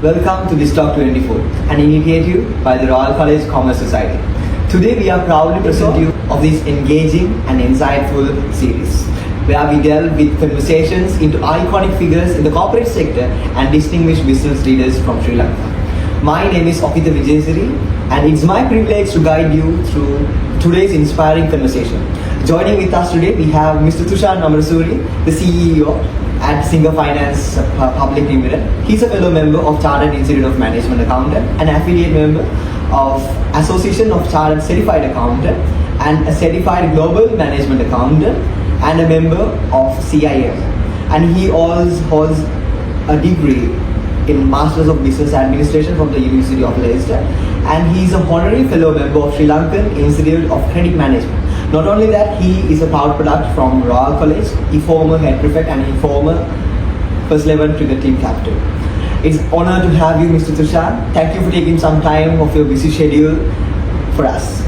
Welcome to BizTalk'24, an initiative by the Royal College Commerce Society. Today we are proud to present you of this engaging and insightful series, where we delve with conversations into iconic figures in the corporate sector and distinguished business leaders from Sri Lanka. My name is Okita Vijayasiri, and it's my privilege to guide you through today's inspiring conversation. Joining with us today, we have Mr. Thushan Amarasuriya, the CEO at Singer Finance Public Limited. He's a fellow member of Chartered Institute of Management Accountant, an affiliate member of Association of Chartered Certified Accountant, and a Certified Global Management Accountant, and a member of CIM. And he also holds a degree in Masters of Business Administration from the University of Leicester, and he is a honorary fellow member of Sri Lankan Institute of Credit Management. Not only that, he is a proud product from Royal College, a former head prefect and a former first 11 cricket team captain. It's an honor to have you, Mr. Thushan. Thank you for taking some time of your busy schedule for us.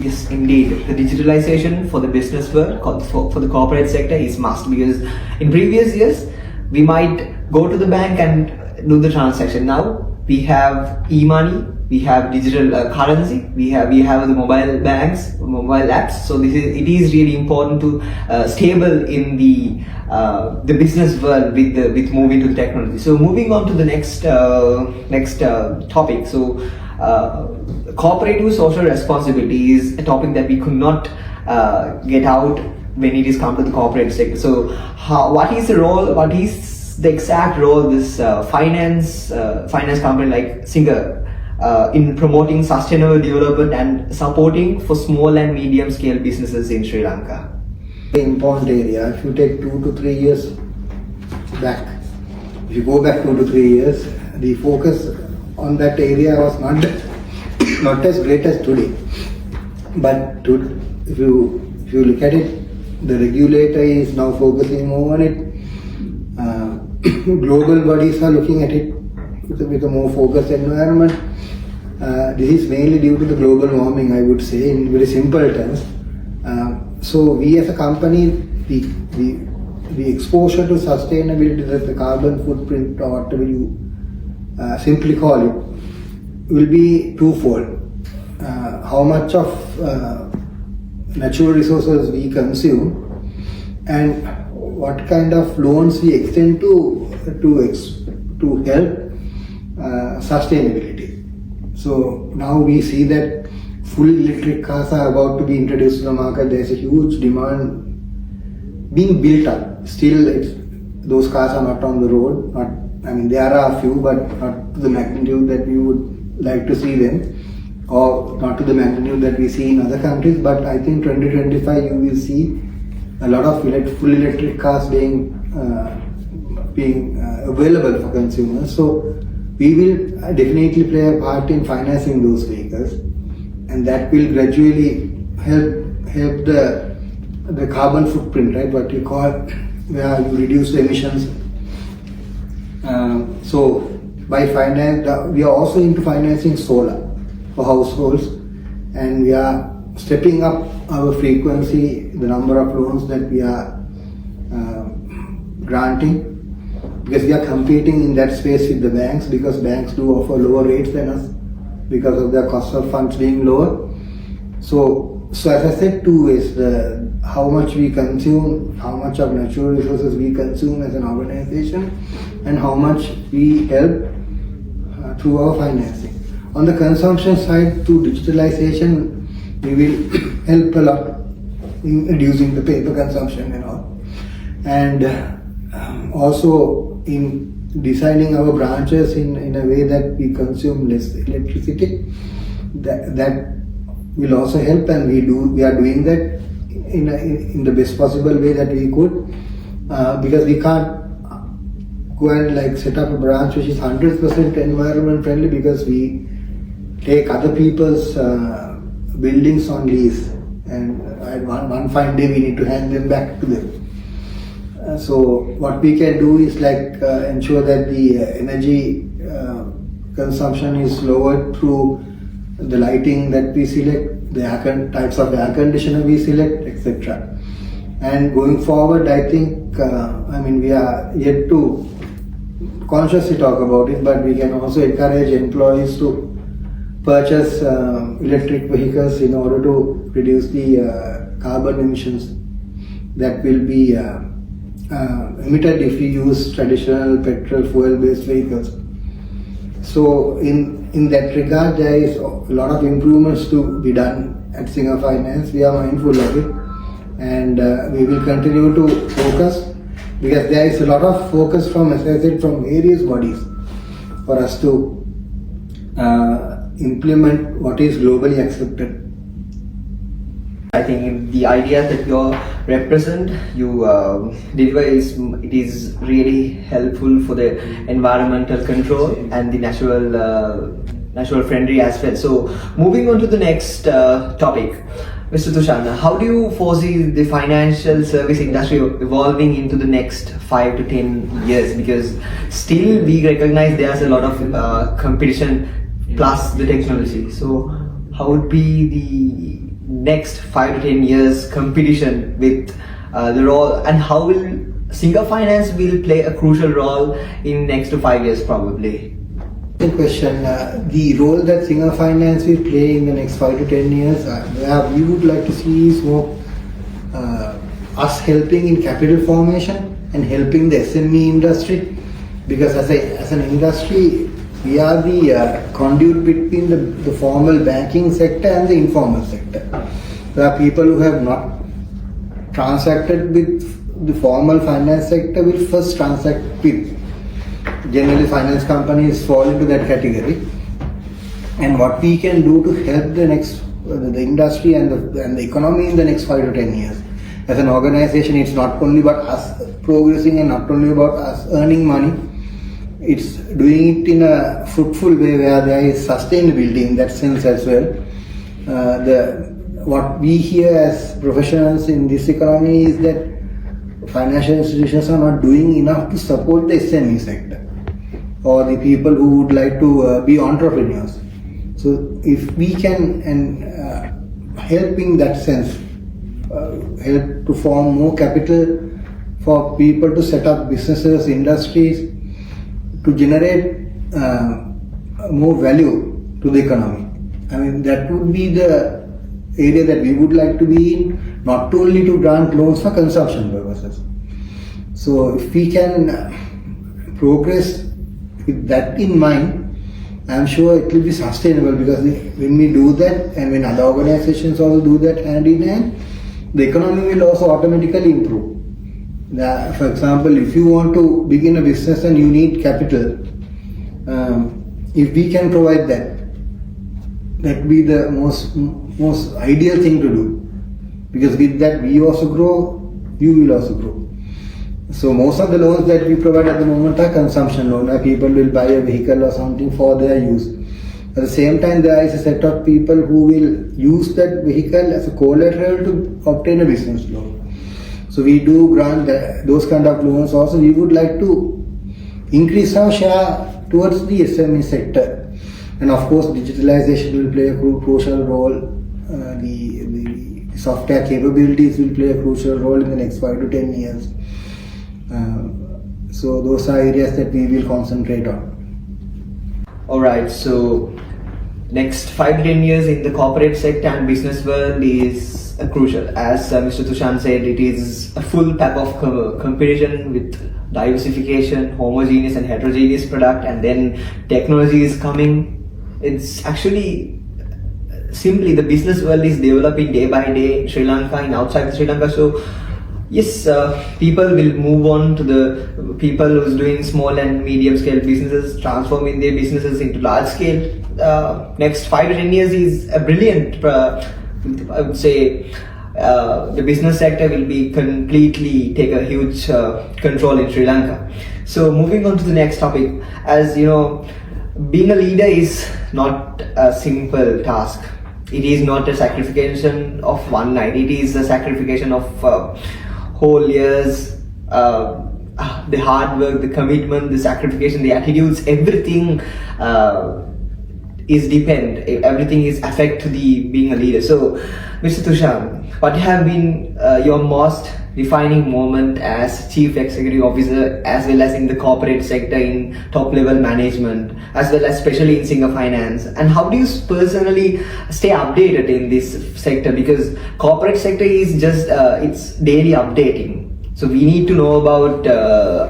Yes, indeed, the digitalization for the business world, for the corporate sector is must, because in previous years, we might go to the bank and do the transaction. Now we have e-money, we have digital currency, we have the mobile banks, mobile apps. So it is really important to stable in the business world with moving to the technology. So moving on to the next topic. So corporate social responsibility is a topic that we could not get out when it is come to the corporate sector. So what is the role? What is the exact role this finance company like Singer in promoting sustainable development and supporting for small and medium scale businesses in Sri Lanka? Important area. If you take 2 to 3 years back, if you go back 2 to 3 years, the focus on that area was not as great as today. But if you look at it, the regulator is now focusing more on it. Global bodies are looking at it with a more focused environment. This is mainly due to the global warming, I would say, in very simple terms. So we as a company, the exposure to sustainability, the carbon footprint or whatever you simply call it, will be twofold. How much of natural resources we consume, and what kind of loans we extend to help sustainability. So now we see that full electric cars are about to be introduced to the market. There's a huge demand being built up. Still, those cars are not on the road. There are a few, but not to the magnitude that we would like to see them, or not to the magnitude that we see in other countries. But I think 2025 you will see a lot of full electric cars being available for consumers. So we will definitely play a part in financing those vehicles, and that will gradually help the carbon footprint, right? What you call, where you reduce the emissions. So by finance, we are also into financing solar for households, and we are stepping up our frequency, the number of loans that we are granting, because we are competing in that space with the banks, because banks do offer lower rates than us because of their cost of funds being lower. So as I said, two ways: how much we consume, how much of natural resources we consume as an organization, and how much we help through our financing. On the consumption side, through digitalization, we will help a lot in reducing the paper consumption and all, and also in designing our branches in a way that we consume less electricity. That will also help, and we are doing that in the best possible way that we could, because we can't go and set up a branch which is 100% environment friendly, because we take other people's buildings on lease, and one fine day we need to hand them back to them. So what we can do is ensure that the energy consumption is lowered through the lighting that we select, the types of air conditioner we select, etc. And going forward, I think we are yet to consciously talk about it, but we can also encourage employees to purchase electric vehicles in order to reduce the carbon emissions that will be emitted if we use traditional petrol fuel-based vehicles. So in that regard, there is a lot of improvements to be done at Singer Finance. We are mindful of it, and we will continue to focus, because there is a lot of focus from, as I said, from various bodies for us to implement what is globally accepted. I think the ideas that you represent, you deliver it is really helpful for the environmental control and the natural friendly as well. So moving on to the next topic, Mr. Thushan, how do you foresee the financial service industry evolving into the next 5 to 10 years? Because still we recognize there's a lot of competition plus the technology. So how would be the next 5 to 10 years competition with the role, and how will Singer Finance will play a crucial role in next to 5 years probably? Good question. The role that Singer Finance will play in the next 5 to 10 years, we would like to see is more us helping in capital formation and helping the SME industry, because as an industry, we are the conduit between the formal banking sector and the informal sector. There are people who have not transacted with the formal finance sector will first transact with. Generally, finance companies fall into that category. And what we can do to help the industry and the economy in the next 5 to 10 years. As an organization, it's not only about us progressing and not only about us earning money. It's doing it in a fruitful way where there is sustainability in that sense as well. What we hear as professionals in this economy is that financial institutions are not doing enough to support the SME sector or the people who would like to be entrepreneurs. So if we can help in that sense, help to form more capital for people to set up businesses, industries, to generate more value to the economy. I mean, that would be the area that we would like to be in, not only to grant loans for consumption purposes. So if we can progress with that in mind, I am sure it will be sustainable, because when we do that and when other organizations also do that hand in hand, the economy will also automatically improve. For example, if you want to begin a business and you need capital, if we can provide that, that would be the most ideal thing to do, because with that we also grow, you will also grow. So most of the loans that we provide at the moment are consumption loans, where people will buy a vehicle or something for their use. At the same time, there is a set of people who will use that vehicle as a collateral to obtain a business loan. So we do grant those kind of loans also. We would like to increase our share towards the SME sector. And of course, digitalization will play a crucial role. The software capabilities will play a crucial role in the next 5 to 10 years. So those are areas that we will concentrate on. Alright, so next 5 to 10 years in the corporate sector and business world is crucial. As Mr. Thushan said, it is a full pack of competition with diversification, homogeneous and heterogeneous product, and then technology is coming. It's actually simply the business world is developing day by day in Sri Lanka and outside Sri Lanka. So yes, people will move on to the people who's doing small and medium scale businesses, transforming their businesses into large scale. Next 5 to 10 years is a brilliant, I would say, the business sector will be completely take a huge control in Sri Lanka. So moving on to the next topic, as you know, being a leader is not a simple task. It is not a sacrification of one night. It is a sacrification of whole years, the hard work, the commitment, the sacrification, the attitudes, everything is depend, everything is affect to the being a leader. So, Mr. Thushan, what have been your most defining moment as Chief Executive Officer, as well as in the corporate sector, in top level management, as well as especially in Singer Finance? And how do you personally stay updated in this sector? Because corporate sector is just it's daily updating. So we need to know about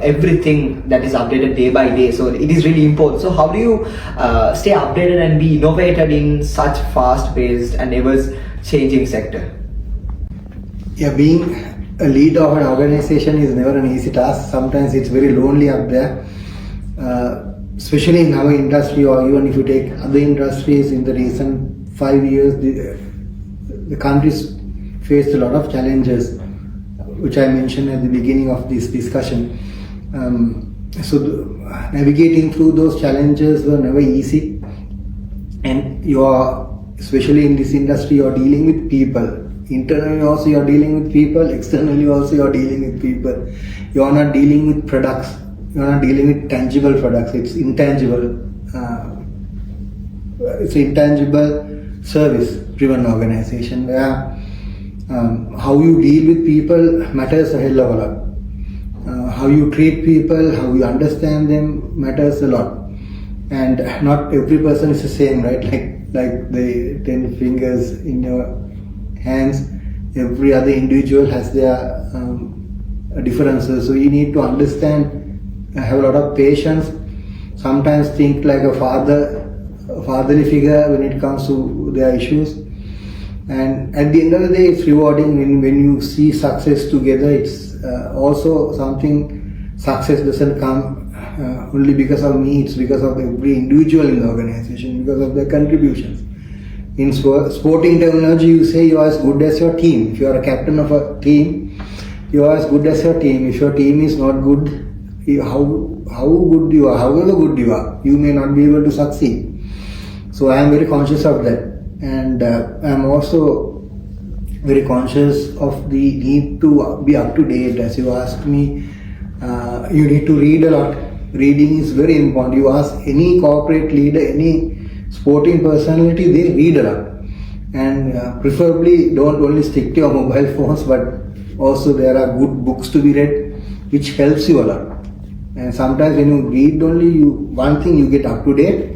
everything that is updated day by day. So it is really important. So how do you stay updated and be innovated in such fast-paced and ever-changing sector? Yeah, being a leader of an organization is never an easy task. Sometimes it's very lonely up there, especially in our industry, or even if you take other industries. In the recent 5 years, the country's faced a lot of challenges, which I mentioned at the beginning of this discussion. Navigating through those challenges were never easy, and especially in this industry, you're dealing with people. Internally also you're dealing with people, externally also you're dealing with people. You're not dealing with products, you're not dealing with tangible products, it's intangible. It's an intangible service driven organization where how you deal with people matters a hell of a lot. How you treat people, how you understand them matters a lot. And not every person is the same, right? Like the 10 fingers in your hands, every other individual has their differences. So you need to understand, have a lot of patience. Sometimes think like a fatherly figure when it comes to their issues. And at the end of the day, it's rewarding when you see success together. It's also something, success doesn't come only because of me, it's because of every individual in the organization, because of their contributions. In sporting terminology, you say you are as good as your team. If you are a captain of a team, you are as good as your team. If your team is not good, how good you are, however good you are, you may not be able to succeed. So I am very conscious of that. And I am also very conscious of the need to be up to date. As you asked me, you need to read a lot. Reading is very important. You ask any corporate leader, any sporting personality, they read a lot. And preferably don't only stick to your mobile phones, but also there are good books to be read, which helps you a lot. And sometimes when you read only, one thing, you get up to date.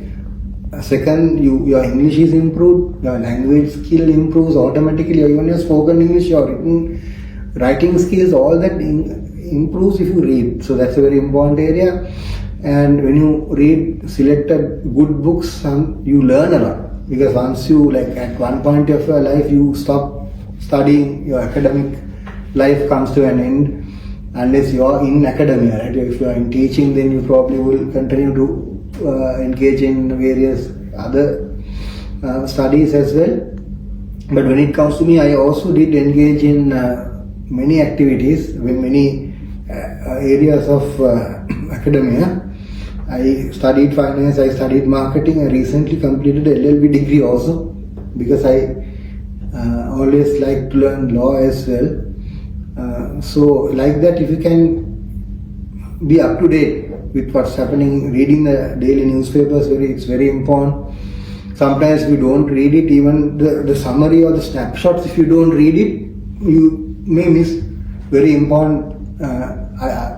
Second, your English is improved, your language skill improves automatically, even your spoken English, your writing skills, all that improves if you read. So that's a very important area. And when you read selected good books, you learn a lot. Because once you, at one point of your life, you stop studying, your academic life comes to an end, unless you are in academia, right? If you are in teaching, then you probably will continue to engage in various other studies as well. But when it comes to me, I also did engage in many activities, in many areas of academia. I studied finance, I studied marketing, I recently completed a LLB degree also, because I always like to learn law as well. So like that, if you can be up to date with what's happening, reading the daily newspapers, it's very important. Sometimes we don't read it, even the summary or the snapshots, if you don't read it, you may miss very important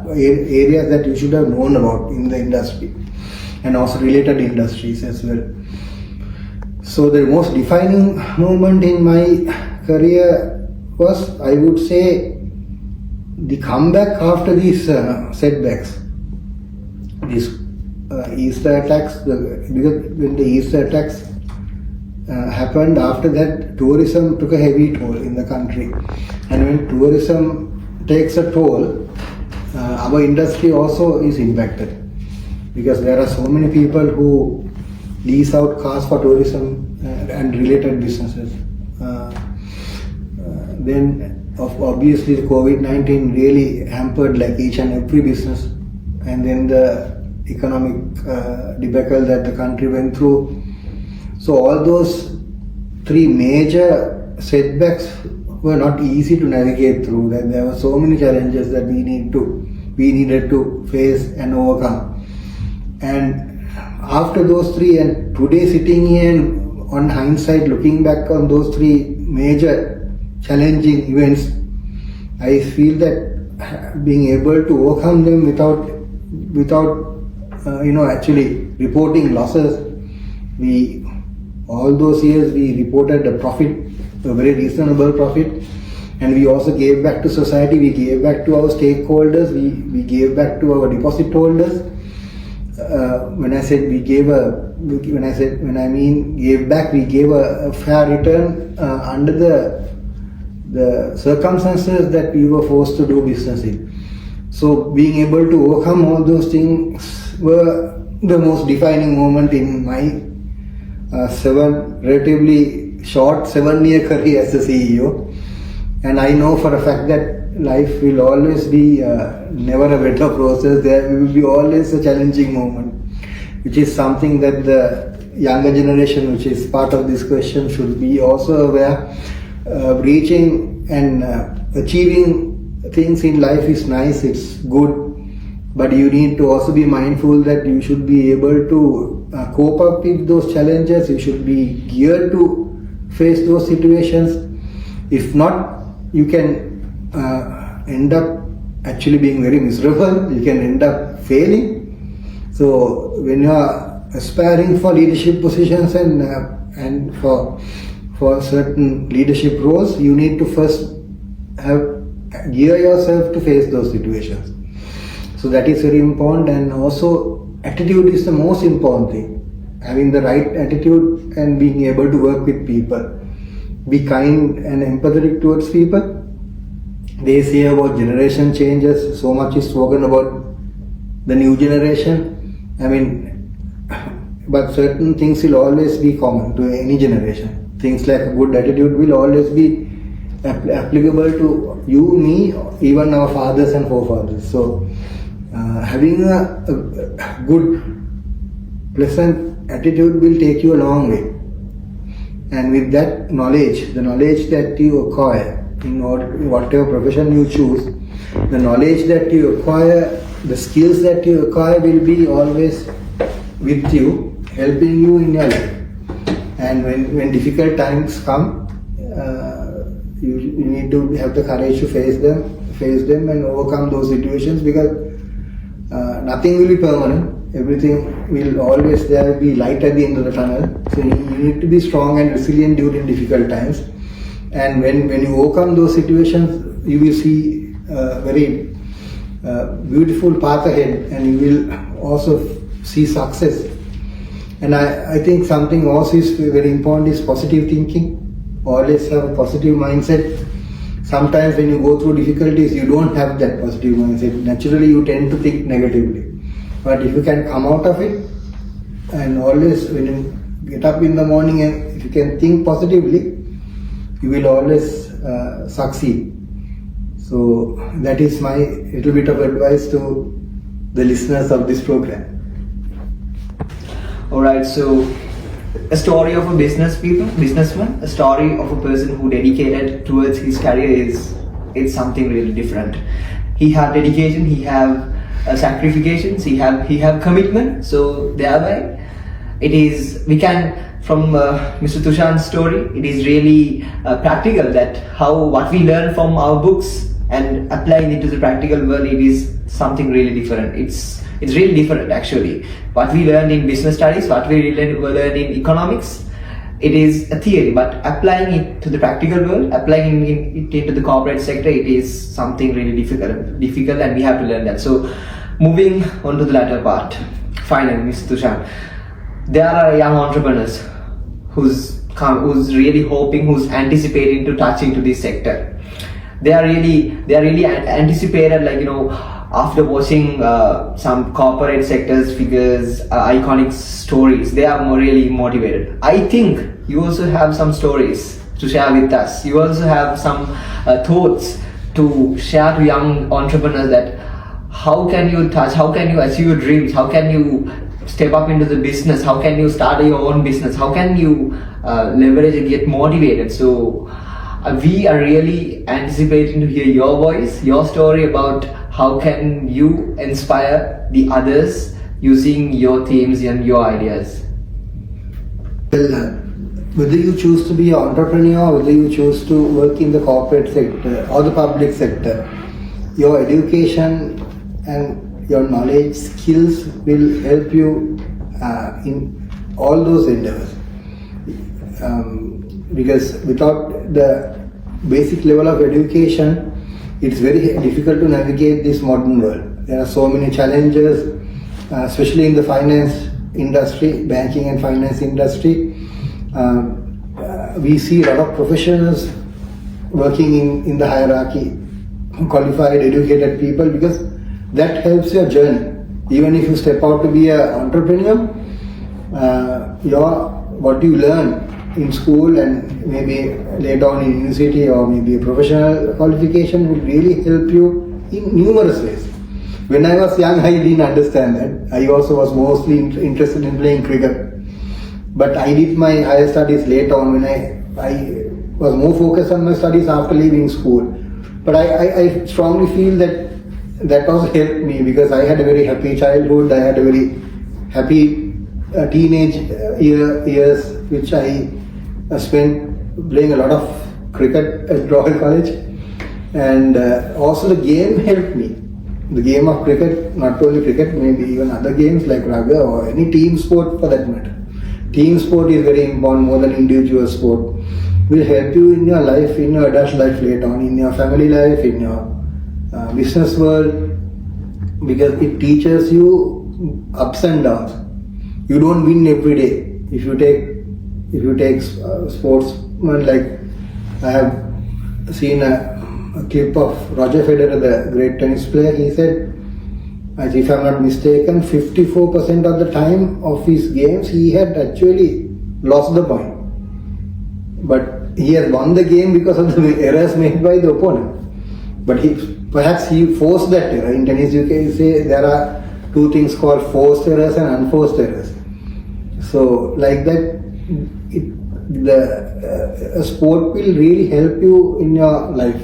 areas that you should have known about in the industry, and also related industries as well. So the most defining moment in my career was, I would say, the comeback after these setbacks. These Easter attacks, because when the Easter attacks happened, after that tourism took a heavy toll in the country. And when tourism takes a toll, our industry also is impacted, because there are so many people who lease out cars for tourism and related businesses. Then obviously the COVID-19 really hampered each and every business, and then the economic debacle that the country went through. So all those three major setbacks were not easy to navigate through. That there were so many challenges that we needed to face and overcome. And after those three, and today sitting here and on hindsight looking back on those three major challenging events, I feel that being able to overcome them without actually reporting losses, all those years we reported a profit, a very reasonable profit, and we also gave back to society, we gave back to our stakeholders, we gave back to our deposit holders. When I mean gave back, we gave a fair return under the circumstances that we were forced to do business in. So being able to overcome all those things were the most defining moment in my relatively short 7-year career as a CEO. And I know for a fact that life will always be never a better process. There will be always a challenging moment, which is something that the younger generation, which is part of this question, should be also aware. Reaching and achieving things in life is nice, it's good, but you need to also be mindful that you should be able to cope up with those challenges. You should be geared to face those situations. If not, you can end up actually being very miserable. You can end up failing. So when you are aspiring for leadership positions and for certain leadership roles, you need to first gear yourself to face those situations. So that is very important, and also attitude is the most important thing. Having the right attitude and being able to work with people. Be kind and empathetic towards people. They say about generation changes, so much is spoken about the new generation. But certain things will always be common to any generation. Things like a good attitude will always be applicable to you, me, even our fathers and forefathers. So having a good, pleasant attitude will take you a long way. And with that knowledge, the knowledge that you acquire in whatever profession you choose, the knowledge that you acquire, the skills that you acquire will be always with you, helping you in your life. And when difficult times come, you need to have the courage to face them and overcome those situations, because nothing will be permanent. Everything will always there be light at the end of the tunnel. So you need to be strong and resilient during difficult times. And when you overcome those situations, you will see a very beautiful path ahead, and you will also see success. And I think something also is very important is positive thinking. Always have a positive mindset. Sometimes when you go through difficulties, you don't have that positive mindset. Naturally, you tend to think negatively. But if you can come out of it, and always when you get up in the morning and if you can think positively, you will always succeed. So that is my little bit of advice to the listeners of this program. Alright, so a story of a businessman, a story of a person who dedicated towards his career it's something really different. He have dedication, he have sacrifications, he have commitment. So thereby, we can from Mr. Thushan's story, it is really practical that what we learn from our books and applying it to the practical world, it is something really different. It's really different actually. What we learned in business studies, what we learned in economics, it is a theory, but applying it to the practical world, applying it into the corporate sector, it is something really difficult, and we have to learn that. So moving on to the latter part, finally, Mr. Thushan, there are young entrepreneurs who's really hoping, who's anticipating to touch into this sector. They are really anticipated, after watching some corporate sectors figures, iconic stories, they are really motivated. I think you also have some stories to share with us. You also have some thoughts to share to young entrepreneurs that how can you achieve your dreams, how can you step up into the business, how can you start your own business, how can you leverage and get motivated. So we are really anticipating to hear your voice, your story about how can you inspire the others, using your themes and your ideas? Well, whether you choose to be an entrepreneur, whether you choose to work in the corporate sector or the public sector, your education and your knowledge, skills will help you in all those endeavors. Because without the basic level of education, it's very difficult to navigate this modern world. There are so many challenges, especially in the finance industry, banking and finance industry. We see a lot of professionals working in the hierarchy, qualified, educated people, because that helps your journey. Even if you step out to be an entrepreneur, what you learn in school and maybe later on in university or maybe a professional qualification will really help you in numerous ways. When I was young, I didn't understand that. I also was mostly interested in playing cricket. But I did my higher studies later on when I was more focused on my studies after leaving school. But I strongly feel that also helped me because I had a very happy childhood. I had a very happy teenage years, which I spent playing a lot of cricket at Royal College. And also the game helped me. The game of cricket, not only cricket, maybe even other games like rugby or any team sport for that matter. Team sport is very important more than individual sport. Will help you in your life, in your adult life later on, in your family life, in your business world, because it teaches you ups and downs. You don't win every day. If you take sportsmen, like I have seen a clip of Roger Federer, the great tennis player. He said, if I'm not mistaken, 54% of the time of his games he had actually lost the point. But he has won the game because of the errors made by the opponent. But perhaps he forced that error. In tennis you can say there are two things called forced errors and unforced errors. So like that, a sport will really help you in your life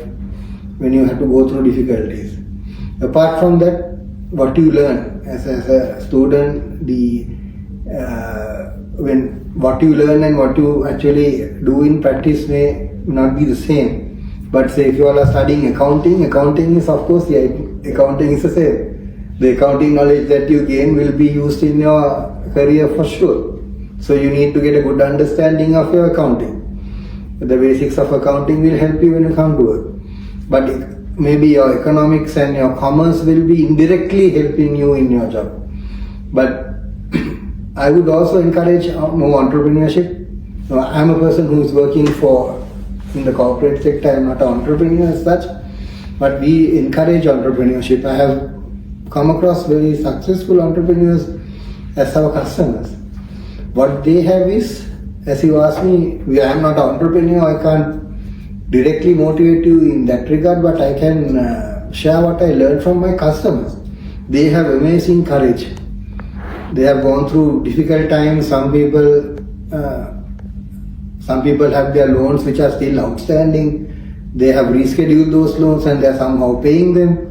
when you have to go through difficulties. Apart from that, what you learn as a student, what you learn and what you actually do in practice may not be the same. But say if you all are studying accounting is of course, accounting is the same. The accounting knowledge that you gain will be used in your career for sure. So you need to get a good understanding of your accounting. The basics of accounting will help you when you come to work. But maybe your economics and your commerce will be indirectly helping you in your job. But I would also encourage more entrepreneurship. I'm a person who is working in the corporate sector. I'm not an entrepreneur as such, but we encourage entrepreneurship. I have come across very successful entrepreneurs as our customers. What they have is, as you asked me, I am not an entrepreneur, I can't directly motivate you in that regard, but I can share what I learned from my customers. They have amazing courage. They have gone through difficult times. Some people have their loans which are still outstanding. They have rescheduled those loans and they are somehow paying them.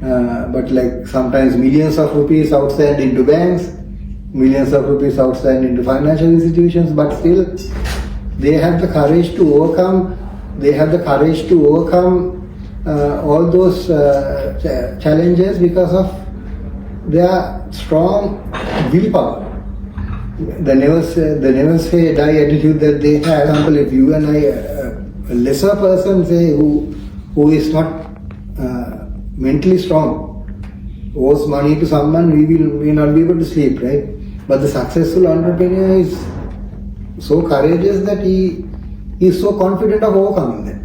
But like sometimes millions of rupees outstand into banks, millions of rupees outstand into financial institutions, but still they have the courage to overcome. They have the courage to overcome all those challenges because of their strong willpower. The never say die attitude that they have. For example, if you and I, a lesser person, say who is not mentally strong, owes money to someone, we will not be able to sleep, right? But the successful entrepreneur is so courageous that he is so confident of overcoming that.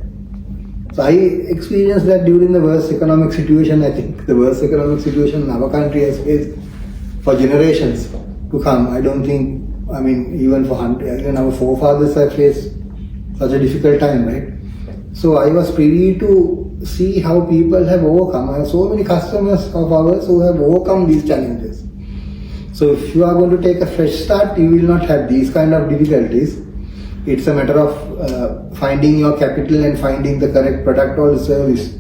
So I experienced that during the worst economic situation. I think the worst economic situation our country has faced for generations to come. I don't think, even our forefathers have faced such a difficult time, right? So I was privy to see how people have overcome. I have so many customers of ours who have overcome these challenges. So if you are going to take a fresh start, you will not have these kind of difficulties. It's a matter of finding your capital and finding the correct product or service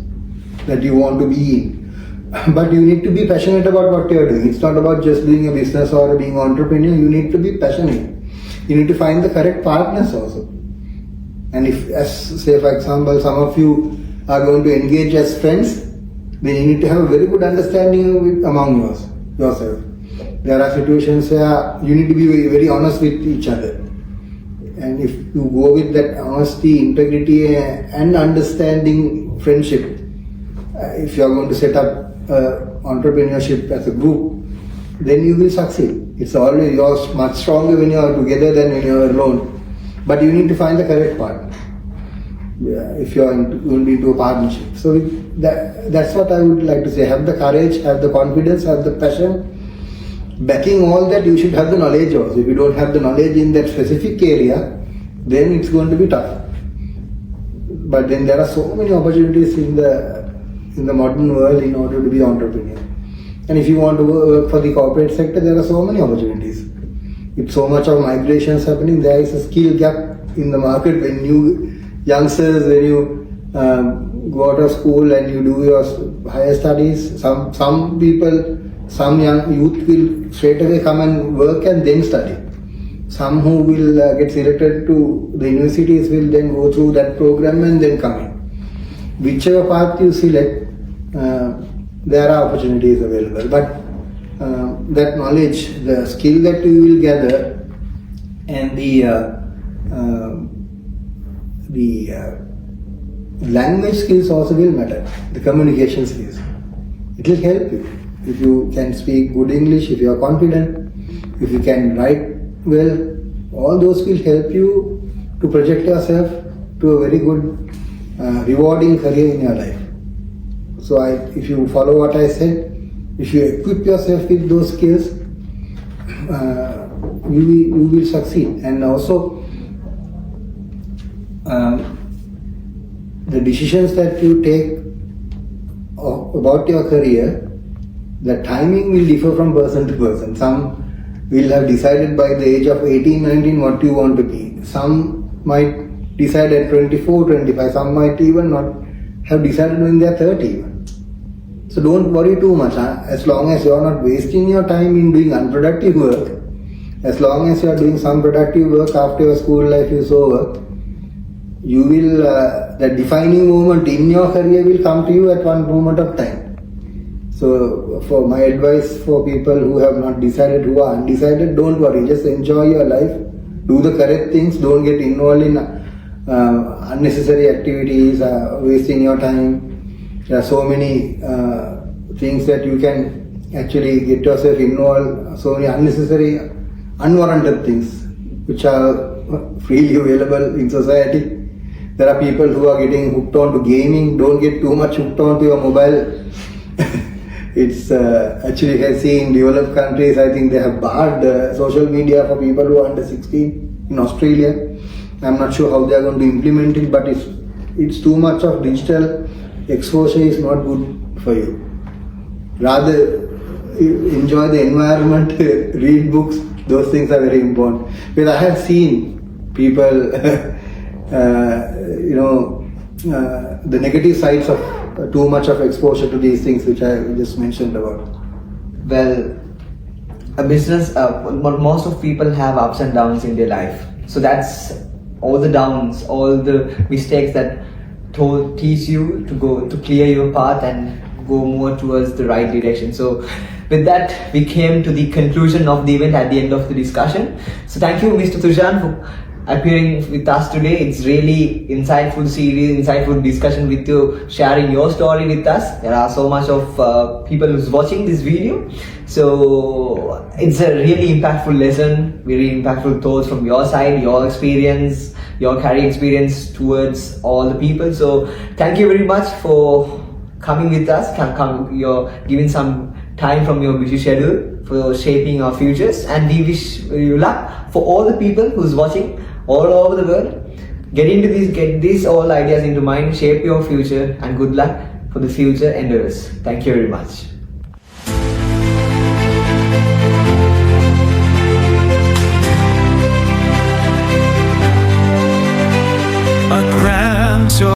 that you want to be in. But you need to be passionate about what you are doing. It's not about just doing a business or being an entrepreneur. You need to be passionate. You need to find the correct partners also. And if, as say for example, some of you are going to engage as friends, then you need to have a very good understanding among yourself. There are situations where you need to be very, very honest with each other. And if you go with that honesty, integrity and understanding friendship, if you are going to set up entrepreneurship as a group, then you will succeed. It's always yours much stronger when you are together than when you are alone. But you need to find the correct partner if you are going into a partnership. So that's what I would like to say. Have the courage, have the confidence, have the passion. Backing all that, you should have the knowledge also. If you don't have the knowledge in that specific area, then it's going to be tough. But then there are so many opportunities in the modern world in order to be entrepreneur. And if you want to work for the corporate sector, there are so many opportunities. With so much of migrations happening, there is a skill gap in the market. When you youngsters, when you go out of school and you do your higher studies, some people, some young youth will straight away come and work and then study. Some who will get selected to the universities will then go through that program and then come in. Whichever path you select, there are opportunities available. But that knowledge, the skill that you will gather, and the language skills also will matter. The communication skills, it will help you. If you can speak good English, if you are confident, if you can write well, all those will help you to project yourself to a very good, rewarding career in your life. So if you follow what I said, if you equip yourself with those skills, you will succeed. And also, the decisions that you take about your career, the timing will differ from person to person. Some will have decided by the age of 18, 19 what you want to be. Some might decide at 24, 25. Some might even not have decided when they are 30. So don't worry too much. As long as you are not wasting your time in doing unproductive work, as long as you are doing some productive work after your school life is over, you will, the defining moment in your career will come to you at one moment of time. So for my advice for people who have not decided, who are undecided, don't worry, just enjoy your life, do the correct things, don't get involved in unnecessary activities, wasting your time. There are so many things that you can actually get yourself involved, so many unnecessary, unwarranted things which are freely available in society. There are people who are getting hooked on to gaming. Don't get too much hooked on to your mobile. It's actually, I see in developed countries, I think they have barred social media for people who are under 16 in Australia. I'm not sure how they are going to implement it, but it's too much of digital exposure is not good for you. Rather, enjoy the environment, read books, those things are very important. Because I have seen people, the negative sides of too much of exposure to these things which I just mentioned about. Well, a business, most of people have ups and downs in their life. So that's all the downs, all the mistakes that teach you to clear your path and go more towards the right direction. So with that, we came to the conclusion of the event at the end of the discussion. So thank you, Mr. Thushan, for appearing with us today. It's really insightful series, insightful discussion with you, sharing your story with us. There are so much of people who's watching this video. So it's a really impactful lesson, very impactful thoughts from your side, your experience, your career experience towards all the people. So thank you very much for coming with us, you're giving some time from your busy schedule for shaping our futures, and we wish you luck for all the people who's watching all over the world. Get these all ideas into mind, shape your future, and good luck for the future endeavors. Thank you very much.